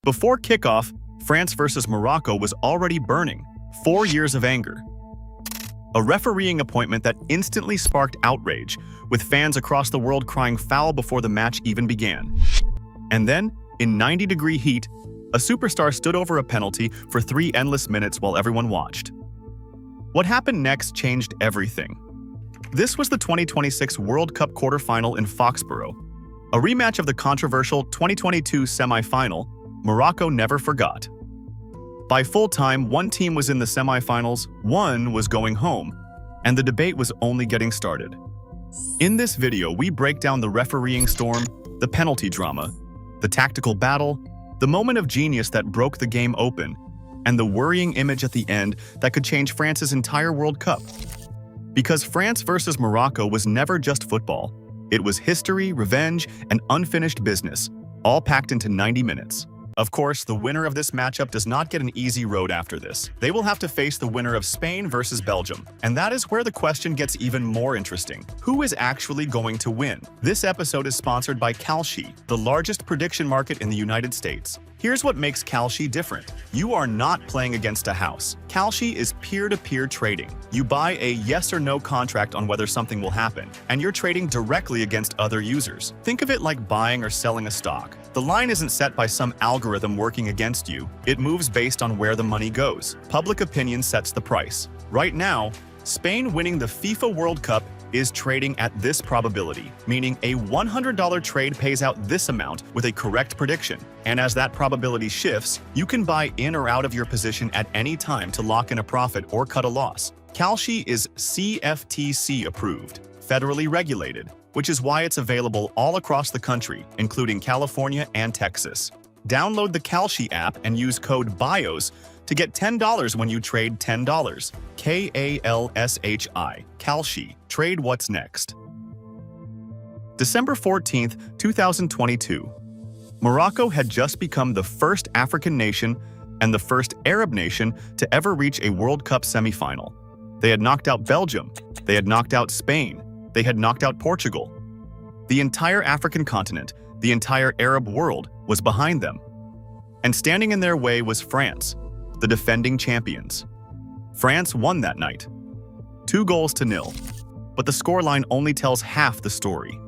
Before kickoff, France versus Morocco was already burning. 4 years of anger. A refereeing appointment that instantly sparked outrage, with fans across the world crying foul before the match even began. And then, in 90-degree heat, a superstar stood over a penalty for 3 endless minutes while everyone watched. What happened next changed everything. This was the 2026 World Cup quarterfinal in Foxborough, a rematch of the controversial 2022 semi-final. Morocco never forgot. By full time, one team was in the semi-finals, one was going home, and the debate was only getting started. In this video, we break down the refereeing storm, the penalty drama, the tactical battle, the moment of genius that broke the game open, and the worrying image at the end that could change France's entire World Cup. Because France versus Morocco was never just football. It was history, revenge, and unfinished business, all packed into 90 minutes. Of course, the winner of this matchup does not get an easy road after this. They will have to face the winner of Spain versus Belgium. And that is where the question gets even more interesting. Who is actually going to win? This episode is sponsored by Kalshi, the largest prediction market in the United States. Here's what makes Kalshi different. You are not playing against a house. Kalshi is peer-to-peer trading. You buy a yes or no contract on whether something will happen, and you're trading directly against other users. Think of it like buying or selling a stock. The line isn't set by some algorithm working against you. It moves based on where the money goes. Public opinion sets the price. Right now, Spain winning the FIFA World Cup is trading at this probability, meaning a $100 trade pays out this amount with a correct prediction. And as that probability shifts, you can buy in or out of your position at any time to lock in a profit or cut a loss. Kalshi is CFTC approved, federally regulated, which is why it's available all across the country, including California and Texas. Download the Kalshi app and use code BIOS to get $10 when you trade $10. K-A-L-S-H-I. Kalshi. Trade what's next. December 14th, 2022. Morocco had just become the first African nation and the first Arab nation to ever reach a World Cup semifinal. They had knocked out Belgium. They had knocked out Spain. They had knocked out Portugal. The entire African continent, the entire Arab world, was behind them. And standing in their way was France, the defending champions. France won that night, 2-0. But the scoreline only tells half the story.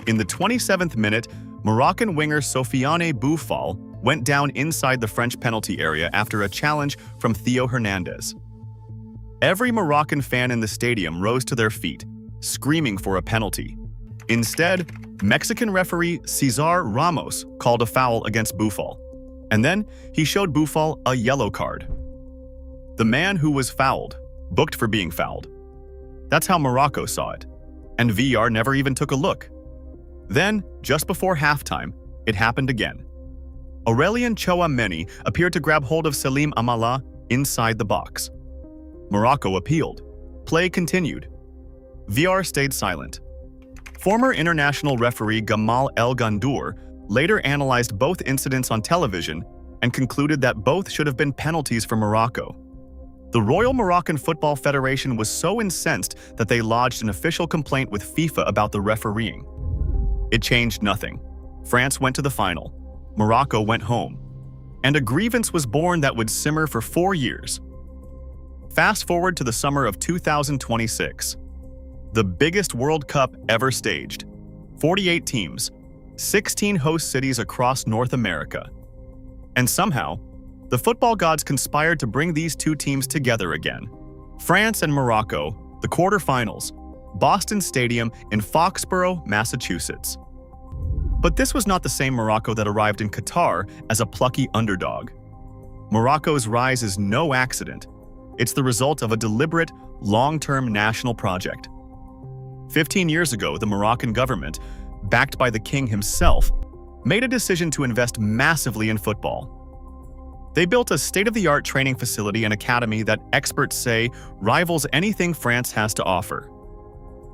In the 27th minute, Moroccan winger Sofiane Boufal went down inside the French penalty area after a challenge from Theo Hernandez. Every Moroccan fan in the stadium rose to their feet, screaming for a penalty. Instead, Mexican referee Cesar Ramos called a foul against Boufal. And then he showed Boufal a yellow card. The man who was fouled, booked for being fouled. That's how Morocco saw it. And VR never even took a look. Then, just before halftime, it happened again. Aurelien Tchouameni appeared to grab hold of Salim Amala inside the box. Morocco appealed. Play continued. VR stayed silent. Former international referee Gamal El Gandour later analyzed both incidents on television and concluded that both should have been penalties for Morocco. The Royal Moroccan Football Federation was so incensed that they lodged an official complaint with FIFA about the refereeing. It changed nothing. France went to the final. Morocco went home. And a grievance was born that would simmer for 4 years. Fast forward to the summer of 2026. The biggest World Cup ever staged. 48 teams, 16 host cities across North America. And somehow, the football gods conspired to bring these two teams together again. France and Morocco, the quarterfinals, Boston Stadium in Foxborough, Massachusetts. But this was not the same Morocco that arrived in Qatar as a plucky underdog. Morocco's rise is no accident. It's the result of a deliberate, long-term national project. 15 years ago, the Moroccan government, backed by the king himself, made a decision to invest massively in football. They built a state-of-the-art training facility and academy that experts say rivals anything France has to offer.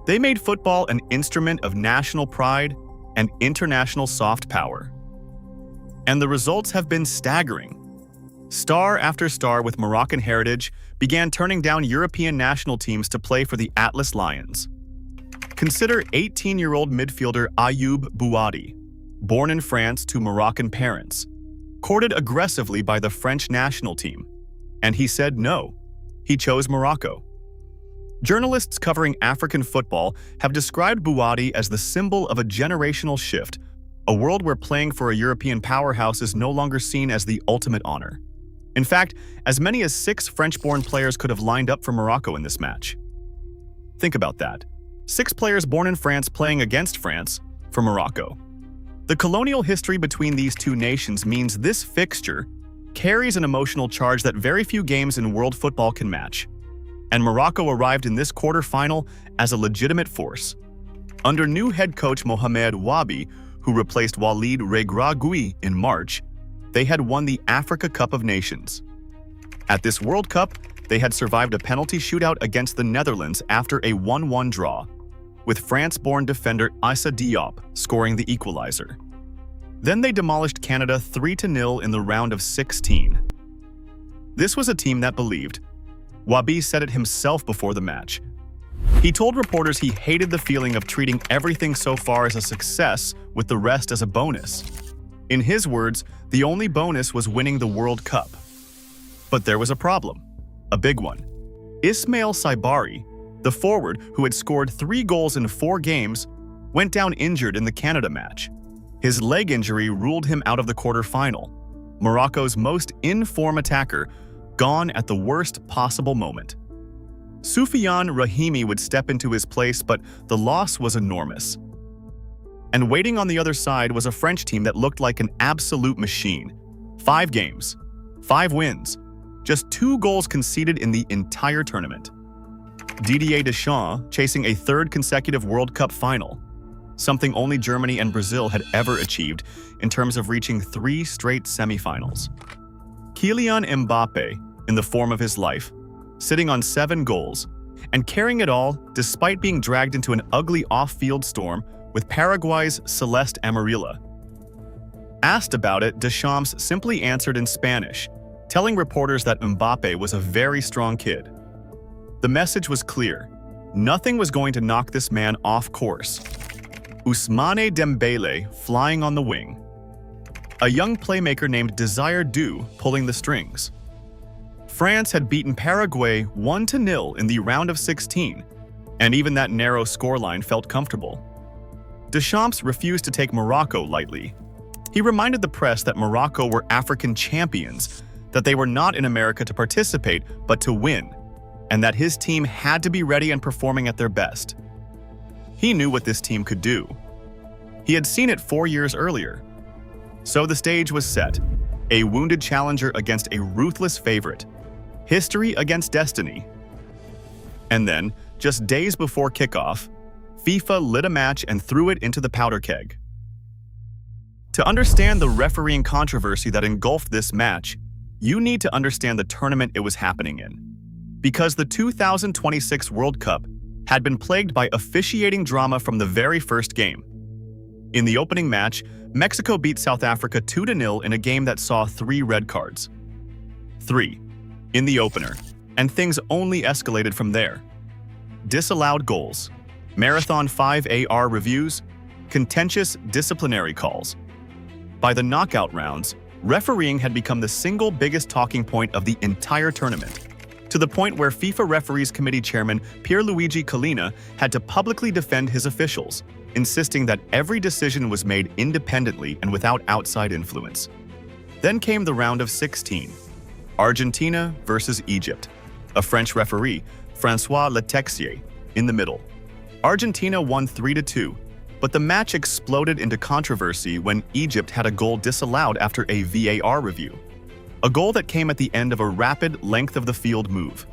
They made football an instrument of national pride and international soft power. And the results have been staggering. Star after star with Moroccan heritage began turning down European national teams to play for the Atlas Lions. Consider 18-year-old midfielder Ayoub Bouadi, born in France to Moroccan parents. courted aggressively by the French national team. And he said no. He chose Morocco. Journalists covering African football have described Bouhaddi as the symbol of a generational shift, a world where playing for a European powerhouse is no longer seen as the ultimate honor. In fact, as many as 6 French-born players could have lined up for Morocco in this match. Think about that. 6 players born in France playing against France for Morocco. The colonial history between these two nations means this fixture carries an emotional charge that very few games in world football can match. And Morocco arrived in this quarter-final as a legitimate force. Under new head coach Mohamed Wabi, who replaced Walid Regragui in March, they had won the Africa Cup of Nations. At this World Cup, they had survived a penalty shootout against the Netherlands after a 1-1 draw, with France-born defender Issa Diop scoring the equalizer. Then they demolished Canada 3-0 in the round of 16. This was a team that believed. Wabi said it himself before the match. He told reporters he hated the feeling of treating everything so far as a success with the rest as a bonus. In his words, the only bonus was winning the World Cup. But there was a problem, a big one. Ismail Saibari, the forward who had scored 3 goals in 4 games, went down injured in the Canada match. His leg injury ruled him out of the quarter-final. Morocco's most in-form attacker, gone at the worst possible moment. Soufiane Rahimi would step into his place, but the loss was enormous. And waiting on the other side was a French team that looked like an absolute machine. 5 games, 5 wins, just 2 goals conceded in the entire tournament. Didier Deschamps chasing a 3rd consecutive World Cup final, something only Germany and Brazil had ever achieved in terms of reaching 3 straight semifinals. Kylian Mbappé, in the form of his life, sitting on 7 goals, and carrying it all despite being dragged into an ugly off-field storm with Paraguay's Celeste Amarilla. Asked about it, Deschamps simply answered in Spanish, telling reporters that Mbappé was a very strong kid. The message was clear. Nothing was going to knock this man off course. Ousmane Dembélé flying on the wing. A young playmaker named Desire Du pulling the strings. France had beaten Paraguay 1-0 in the round of 16, and even that narrow scoreline felt comfortable. Deschamps refused to take Morocco lightly. He reminded the press that Morocco were African champions, that they were not in America to participate, but to win, and that his team had to be ready and performing at their best. He knew what this team could do. He had seen it 4 years earlier. So the stage was set, a wounded challenger against a ruthless favorite. History against destiny. And then, just days before kickoff, FIFA lit a match and threw it into the powder keg. To understand the refereeing controversy that engulfed this match, you need to understand the tournament it was happening in. Because the 2026 World Cup had been plagued by officiating drama from the very first game. In the opening match, Mexico beat South Africa 2-0 in a game that saw 3 red cards. 3. In the opener, and things only escalated from there. Disallowed goals, marathon 5 AR reviews, contentious disciplinary calls. By the knockout rounds, refereeing had become the single biggest talking point of the entire tournament, to the point where FIFA Referees Committee Chairman Pierluigi Collina had to publicly defend his officials, insisting that every decision was made independently and without outside influence. Then came the round of 16. Argentina versus Egypt. A French referee, François Letexier, in the middle. Argentina won 3-2, but the match exploded into controversy when Egypt had a goal disallowed after a VAR review. A goal that came at the end of a rapid length-of-the-field move.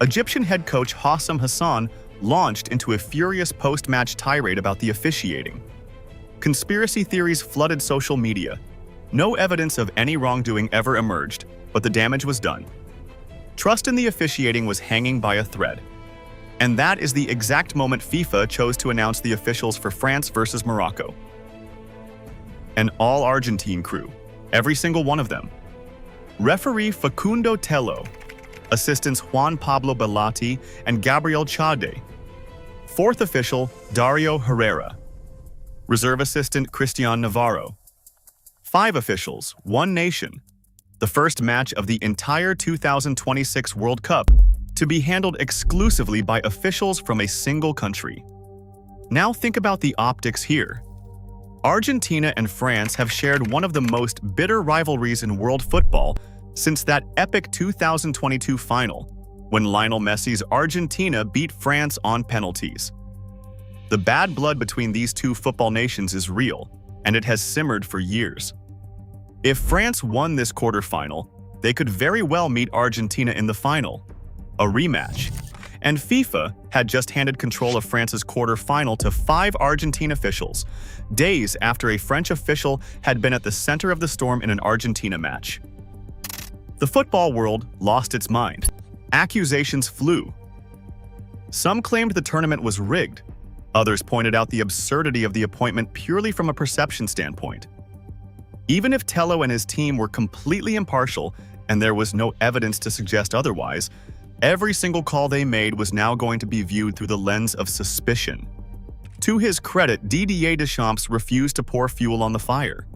Egyptian head coach Hossam Hassan launched into a furious post-match tirade about the officiating. Conspiracy theories flooded social media. No evidence of any wrongdoing ever emerged, but the damage was done. Trust in the officiating was hanging by a thread. And that is the exact moment FIFA chose to announce the officials for France versus Morocco. An all-Argentine crew, every single one of them. Referee Facundo Tello, assistants Juan Pablo Belatti and Gabriel Chade. 4th official Dario Herrera. Reserve assistant Cristian Navarro. 5 officials, 1 nation. The first match of the entire 2026 World Cup to be handled exclusively by officials from a single country. Now think about the optics here. Argentina and France have shared one of the most bitter rivalries in world football since that epic 2022 final, when Lionel Messi's Argentina beat France on penalties. The bad blood between these two football nations is real, and it has simmered for years. If France won this quarterfinal, they could very well meet Argentina in the final, a rematch. And FIFA had just handed control of France's quarterfinal to 5 Argentine officials, days after a French official had been at the center of the storm in an Argentina match. The football world lost its mind. Accusations flew. Some claimed the tournament was rigged. Others pointed out the absurdity of the appointment purely from a perception standpoint. Even if Tello and his team were completely impartial and there was no evidence to suggest otherwise, every single call they made was now going to be viewed through the lens of suspicion. To his credit, Didier Deschamps refused to pour fuel on the fire.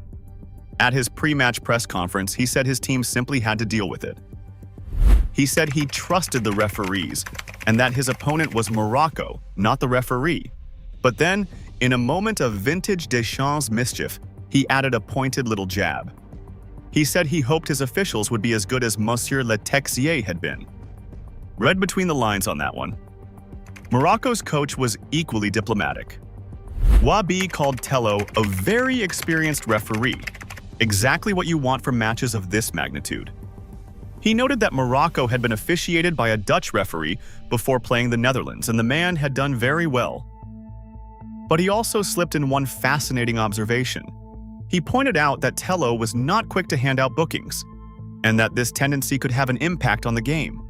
At his pre-match press conference, he said his team simply had to deal with it. He said he trusted the referees and that his opponent was Morocco, not the referee. But then, in a moment of vintage Deschamps mischief, he added a pointed little jab. He said he hoped his officials would be as good as Monsieur Le Texier had been. Read between the lines on that one. Morocco's coach was equally diplomatic. Wabi called Tello a very experienced referee, exactly what you want from matches of this magnitude. He noted that Morocco had been officiated by a Dutch referee before playing the Netherlands, and the man had done very well. But he also slipped in one fascinating observation. He pointed out that Tello was not quick to hand out bookings, and that this tendency could have an impact on the game.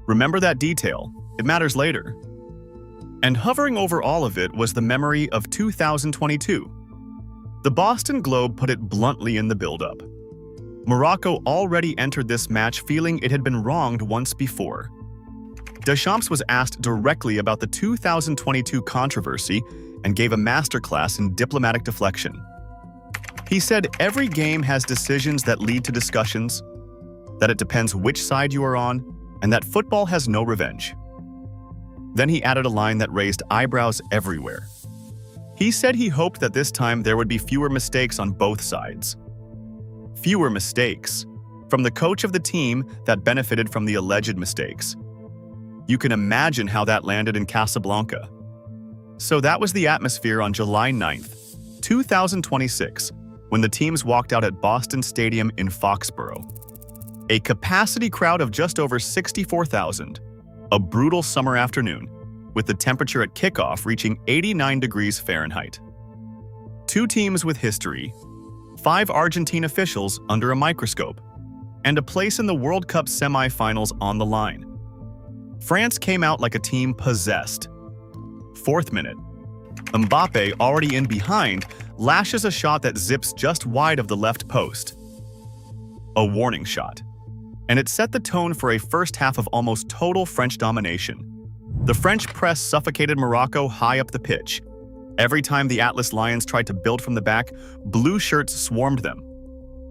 Remember that detail, it matters later. And hovering over all of it was the memory of 2022. The Boston Globe put it bluntly in the build-up. Morocco already entered this match feeling it had been wronged once before. Deschamps was asked directly about the 2022 controversy and gave a masterclass in diplomatic deflection. He said every game has decisions that lead to discussions, that it depends which side you are on, and that football has no revenge. Then he added a line that raised eyebrows everywhere. He said he hoped that this time there would be fewer mistakes on both sides. Fewer mistakes from the coach of the team that benefited from the alleged mistakes. You can imagine how that landed in Casablanca. So that was the atmosphere on July 9th, 2026, when the teams walked out at Boston Stadium in Foxborough. A capacity crowd of just over 64,000, a brutal summer afternoon, with the temperature at kickoff reaching 89 degrees Fahrenheit. 2 teams with history, 5 Argentine officials under a microscope, and a place in the World Cup semi-finals on the line. France came out like a team possessed. 4th minute. Mbappé, already in behind, lashes a shot that zips just wide of the left post. A warning shot. And it set the tone for a first half of almost total French domination. The French press suffocated Morocco high up the pitch. Every time the Atlas Lions tried to build from the back, blue shirts swarmed them.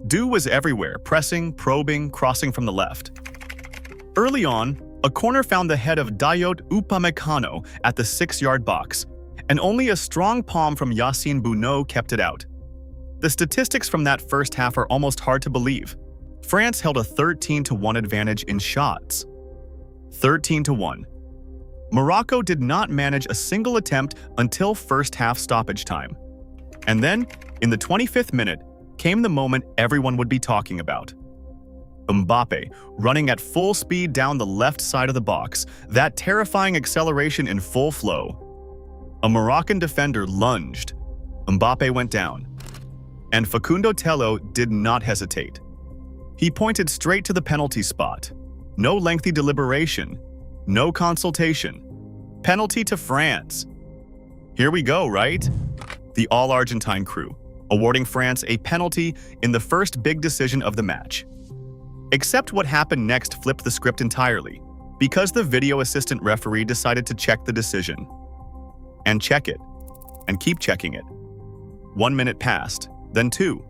Dew was everywhere, pressing, probing, crossing from the left. Early on, a corner found the head of Dayot Upamecano at the 6-yard box, and only a strong palm from Yassine Bounou kept it out. The statistics from that first half are almost hard to believe. France held a 13-1 advantage in shots. 13-1. Morocco did not manage a single attempt until first half stoppage time. And then, in the 25th minute, came the moment everyone would be talking about. Mbappé, running at full speed down the left side of the box, that terrifying acceleration in full flow. A Moroccan defender lunged. Mbappé went down. And Facundo Tello did not hesitate. He pointed straight to the penalty spot. No lengthy deliberation. No consultation. Penalty to France. Here we go, right? The all-Argentine crew, awarding France a penalty in the first big decision of the match. Except what happened next flipped the script entirely, because the video assistant referee decided to check the decision. And check it. And keep checking it. 1 minute passed, then 2.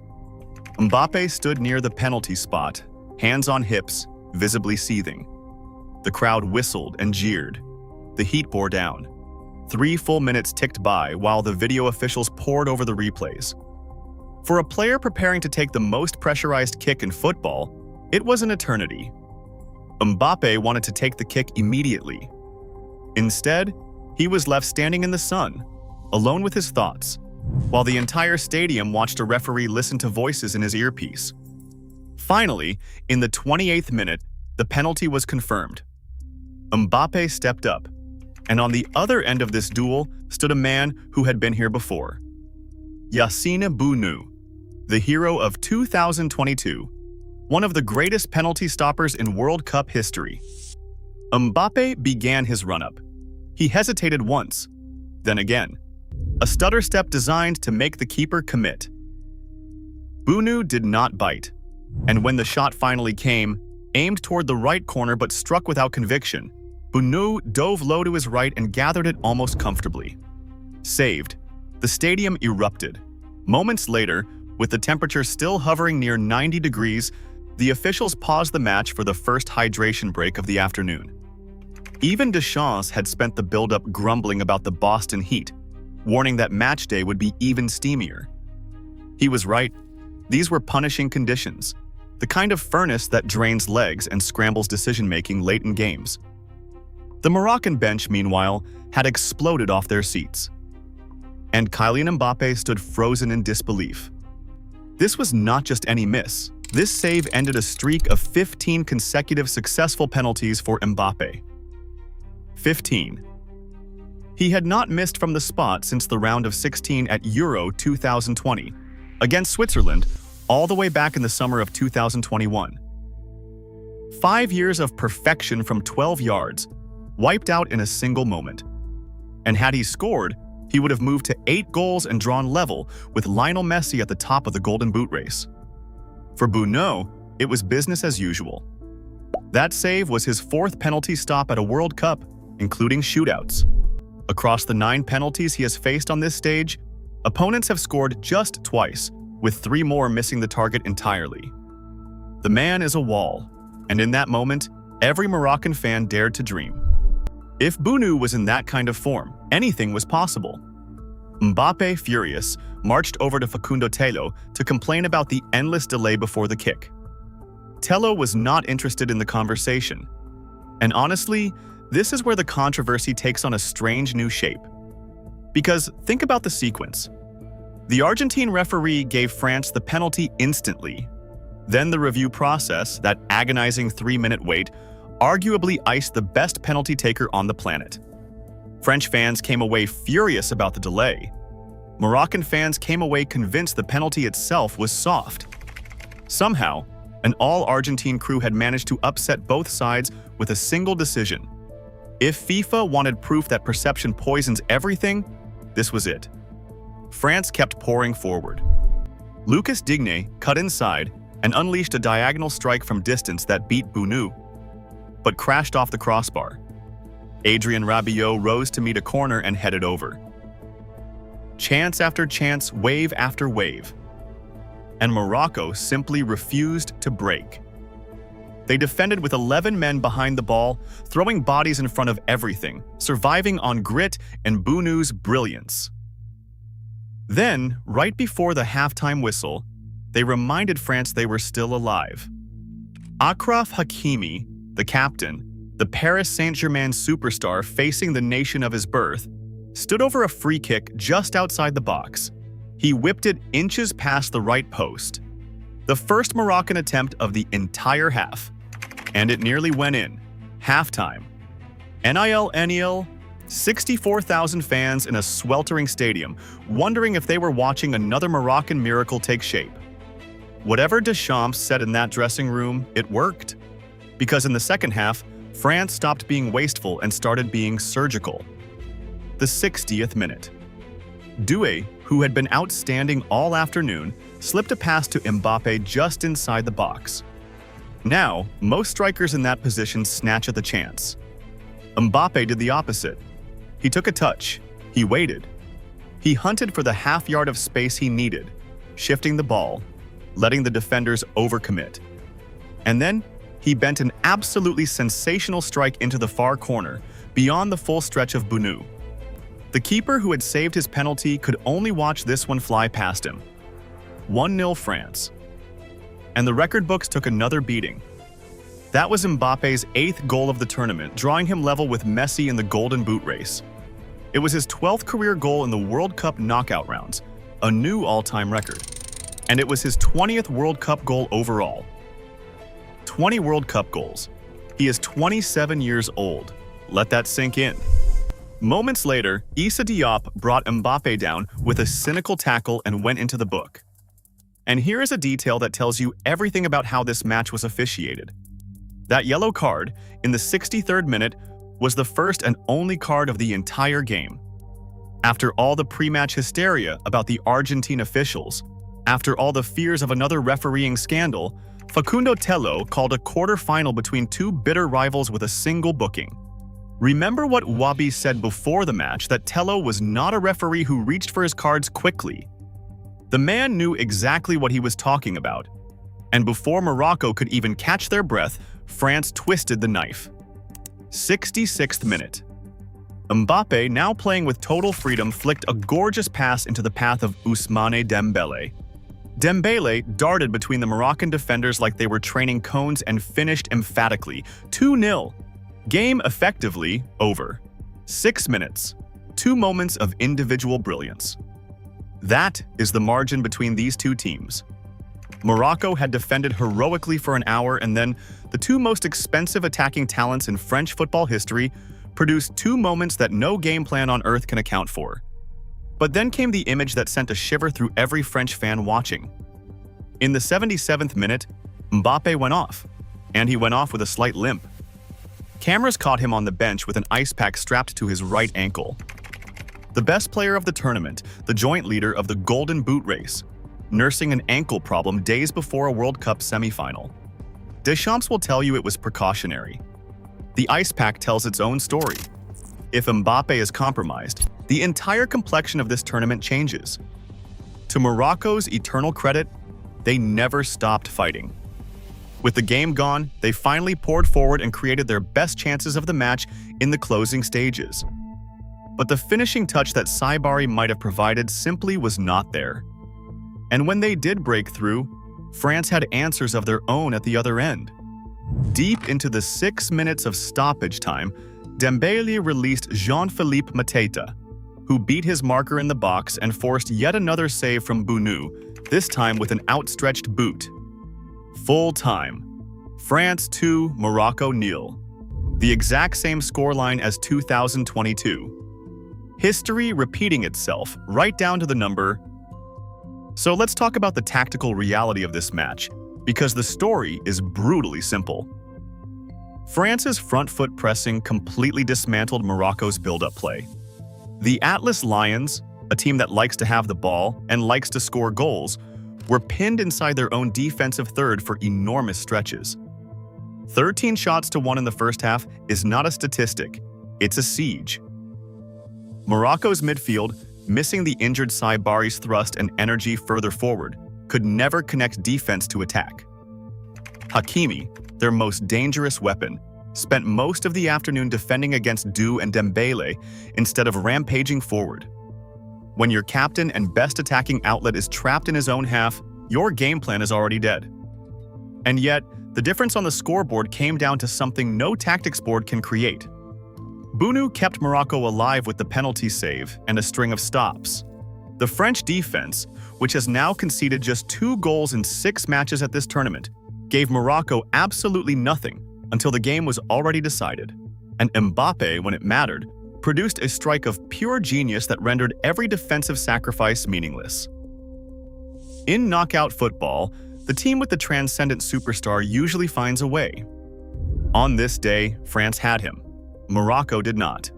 Mbappé stood near the penalty spot, hands on hips, visibly seething. The crowd whistled and jeered. The heat bore down. 3 full minutes ticked by while the video officials pored over the replays. For a player preparing to take the most pressurized kick in football, it was an eternity. Mbappé wanted to take the kick immediately. Instead, he was left standing in the sun, alone with his thoughts, while the entire stadium watched a referee listen to voices in his earpiece. Finally, in the 28th minute, the penalty was confirmed. Mbappé stepped up, and on the other end of this duel stood a man who had been here before. Yassine Bounou, the hero of 2022, one of the greatest penalty stoppers in World Cup history. Mbappé began his run-up. He hesitated once, then again, a stutter step designed to make the keeper commit. Bounou did not bite, and when the shot finally came, aimed toward the right corner but struck without conviction, Bounou dove low to his right and gathered it almost comfortably. Saved. The stadium erupted. Moments later, with the temperature still hovering near 90 degrees, the officials paused the match for the first hydration break of the afternoon. Even Deschamps had spent the build-up grumbling about the Boston heat, warning that match day would be even steamier. He was right. These were punishing conditions, the kind of furnace that drains legs and scrambles decision-making late in games. The Moroccan bench, meanwhile, had exploded off their seats. And Kylian Mbappé stood frozen in disbelief. This was not just any miss. This save ended a streak of 15 consecutive successful penalties for Mbappé. 15. He had not missed from the spot since the round of 16 at Euro 2020, against Switzerland, all the way back in the summer of 2021. 5 years of perfection from 12 yards, wiped out in a single moment. And had he scored, he would have moved to 8 goals and drawn level with Lionel Messi at the top of the Golden Boot race. For Bounou, it was business as usual. That save was his 4th penalty stop at a World Cup, including shootouts. Across the 9 penalties he has faced on this stage, opponents have scored just twice, with 3 more missing the target entirely. The man is a wall, and in that moment, every Moroccan fan dared to dream. If Bounou was in that kind of form, anything was possible. Mbappé, furious, marched over to Facundo Tello to complain about the endless delay before the kick. Tello was not interested in the conversation. And honestly, this is where the controversy takes on a strange new shape. Because think about the sequence. The Argentine referee gave France the penalty instantly. Then the review process, that agonizing 3-minute wait, arguably iced the best penalty taker on the planet. French fans came away furious about the delay. Moroccan fans came away convinced the penalty itself was soft. Somehow, an all-Argentine crew had managed to upset both sides with a single decision. If FIFA wanted proof that perception poisons everything, this was it. France kept pouring forward. Lucas Digne cut inside and unleashed a diagonal strike from distance that beat Bounou, but crashed off the crossbar. Adrien Rabiot rose to meet a corner and headed over. Chance after chance, wave after wave. And Morocco simply refused to break. They defended with 11 men behind the ball, throwing bodies in front of everything, surviving on grit and Bounou's brilliance. Then, right before the halftime whistle, they reminded France they were still alive. Achraf Hakimi, the captain, the Paris Saint-Germain superstar facing the nation of his birth, stood over a free kick just outside the box. He whipped it inches past the right post. The first Moroccan attempt of the entire half. And it nearly went in. Halftime. NIL, 64,000 fans in a sweltering stadium, wondering if they were watching another Moroccan miracle take shape. Whatever Deschamps said in that dressing room, it worked. Because in the second half, France stopped being wasteful and started being surgical. The 60th minute. Doué, who had been outstanding all afternoon, slipped a pass to Mbappé just inside the box. Now, most strikers in that position snatch at the chance. Mbappé did the opposite. He took a touch. He waited. He hunted for the half yard of space he needed, shifting the ball, letting the defenders overcommit. And then, he bent an absolutely sensational strike into the far corner, beyond the full stretch of Bunu. The keeper who had saved his penalty could only watch this one fly past him. 1-0 France. And the record books took another beating. That was Mbappé's 8th goal of the tournament, drawing him level with Messi in the Golden Boot race. It was his 12th career goal in the World Cup knockout rounds, a new all-time record. And it was his 20th World Cup goal overall. 20 World Cup goals. He is 27 years old. Let that sink in. Moments later, Issa Diop brought Mbappé down with a cynical tackle and went into the book. And here is a detail that tells you everything about how this match was officiated. That yellow card, in the 63rd minute, was the first and only card of the entire game. After all the pre-match hysteria about the Argentine officials, after all the fears of another refereeing scandal, Facundo Tello called a quarter-final between two bitter rivals with a single booking. Remember what Wabi said before the match, that Tello was not a referee who reached for his cards quickly. The man knew exactly what he was talking about. And before Morocco could even catch their breath, France twisted the knife. 66th minute. Mbappé, now playing with total freedom, flicked a gorgeous pass into the path of Ousmane Dembélé. Dembélé darted between the Moroccan defenders like they were training cones and finished emphatically. 2-0. Game effectively over. 6 minutes. 2 moments of individual brilliance. That is the margin between these two teams. Morocco had defended heroically for an hour, and then the two most expensive attacking talents in French football history produced 2 moments that no game plan on earth can account for. But then came the image that sent a shiver through every French fan watching. In the 77th minute, Mbappé went off, and he went off with a slight limp. Cameras caught him on the bench with an ice pack strapped to his right ankle. The best player of the tournament, the joint leader of the Golden Boot race, nursing an ankle problem days before a World Cup semifinal. Deschamps will tell you it was precautionary. The ice pack tells its own story. If Mbappé is compromised, the entire complexion of this tournament changes. To Morocco's eternal credit, they never stopped fighting. With the game gone, they finally poured forward and created their best chances of the match in the closing stages. But the finishing touch that Saibari might have provided simply was not there. And when they did break through, France had answers of their own at the other end. Deep into the 6 minutes of stoppage time, Dembélé released Jean-Philippe Mateta, who beat his marker in the box and forced yet another save from Bunu, this time with an outstretched boot. Full time. France 2, Morocco 0. The exact same scoreline as 2022. History repeating itself right down to the number. So let's talk about the tactical reality of this match, because the story is brutally simple. France's front foot pressing completely dismantled Morocco's build-up play. The Atlas Lions, a team that likes to have the ball and likes to score goals, were pinned inside their own defensive third for enormous stretches. 13 shots to 1 in the first half is not a statistic, it's a siege. Morocco's midfield, missing the injured Saibari's thrust and energy further forward, could never connect defense to attack. Hakimi, their most dangerous weapon, spent most of the afternoon defending against Du and Dembélé instead of rampaging forward. When your captain and best attacking outlet is trapped in his own half, your game plan is already dead. And yet, the difference on the scoreboard came down to something no tactics board can create. Bunu kept Morocco alive with the penalty save and a string of stops. The French defense, which has now conceded just 2 goals in 6 matches at this tournament, gave Morocco absolutely nothing until the game was already decided. And Mbappé, when it mattered, produced a strike of pure genius that rendered every defensive sacrifice meaningless. In knockout football, the team with the transcendent superstar usually finds a way. On this day, France had him. Morocco did not.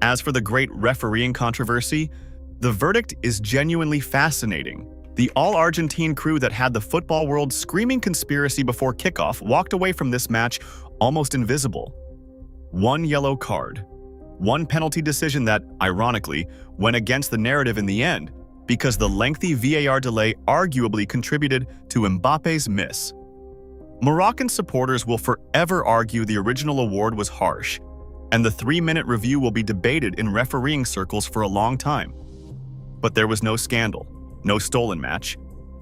As for the great refereeing controversy, the verdict is genuinely fascinating. The all-Argentine crew that had the football world screaming conspiracy before kickoff walked away from this match almost invisible. 1 yellow card. 1 penalty decision that, ironically, went against the narrative in the end, because the lengthy VAR delay arguably contributed to Mbappe's miss. Moroccan supporters will forever argue the original award was harsh, and the 3-minute review will be debated in refereeing circles for a long time. But there was no scandal, no stolen match,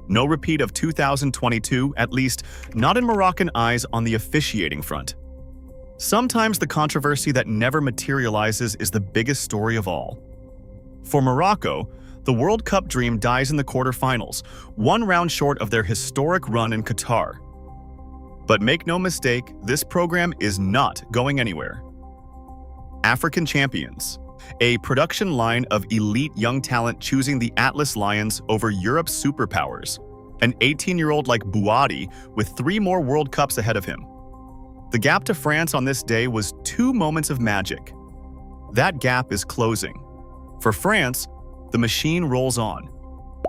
no repeat of 2022, at least not in Moroccan eyes on the officiating front. Sometimes the controversy that never materializes is the biggest story of all. For Morocco, the World Cup dream dies in the quarterfinals, one round short of their historic run in Qatar. But make no mistake, this program is not going anywhere. African Champions, a production line of elite young talent choosing the Atlas Lions over Europe's superpowers, an 18-year-old like Bouadi with 3 more World Cups ahead of him. The gap to France on this day was 2 moments of magic. That gap is closing. For France, the machine rolls on.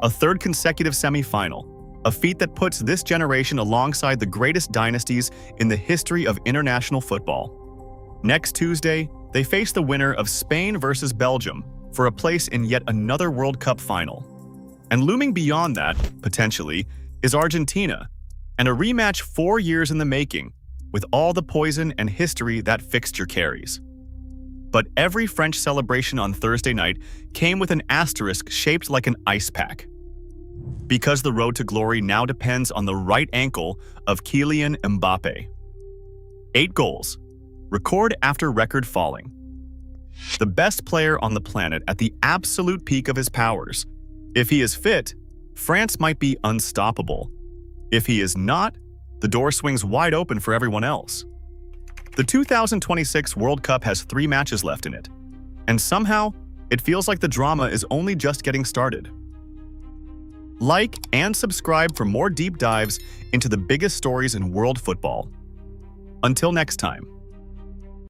A 3rd consecutive semi-final, a feat that puts this generation alongside the greatest dynasties in the history of international football. Next Tuesday, they face the winner of Spain versus Belgium for a place in yet another World Cup final. And looming beyond that, potentially, is Argentina, and a rematch 4 years in the making, with all the poison and history that fixture carries. But every French celebration on Thursday night came with an asterisk shaped like an ice pack. Because the road to glory now depends on the right ankle of Kylian Mbappé. 8 goals, record after record falling. The best player on the planet at the absolute peak of his powers. If he is fit, France might be unstoppable. If he is not, the door swings wide open for everyone else. The 2026 World Cup has 3 matches left in it, and somehow, it feels like the drama is only just getting started. Like and subscribe for more deep dives into the biggest stories in world football. Until next time.